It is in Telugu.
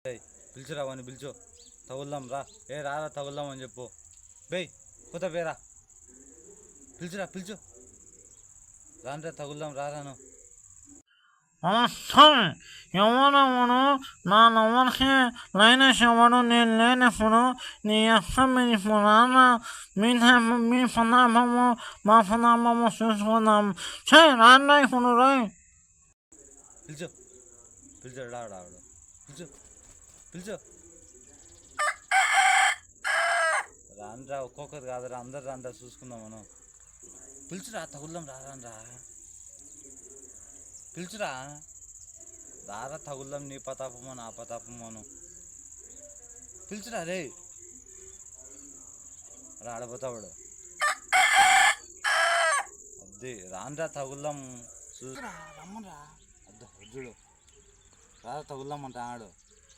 పిలిచురా వాడిని పిలిచు, తగులుదాం రా. రారా తగులుదాం అని చెప్పు. బేయ్ కొత్త పేరా, పిలిచురా పిలిచు, రాండ్రా తగులుదాం రారాను. ఎవడెవడు నా నెంబర్కి లైన్ వేసేవాడు, నేను లేనప్పుడు నీ అక్క మీరు ఇప్పుడు రానా, మీ పదార్థము మా పదార్థము చూసుకుందాం. రాన్నా ఇప్పుడు రాయ్. పిలిచు పిలిచు రావడాడు, పిలిచు పిలిచు, రాండ్రా. ఒక్కొక్కరు కాదురా, అందరు రాండ్రా చూసుకుందాం మనం. పిలుచురా తగులుదాం రారా, పిలుచురా రారా తగులుదాం. నీ పతాపమో నా పతాపమోను, పిలుచురా రే. ఆడపోతావాడు అద్ది, రాన్రా తగులుదాం. చూసురా రమ్మరా, అద్దు వద్దుడు, రారా తగులుదాం అంట ఆడు.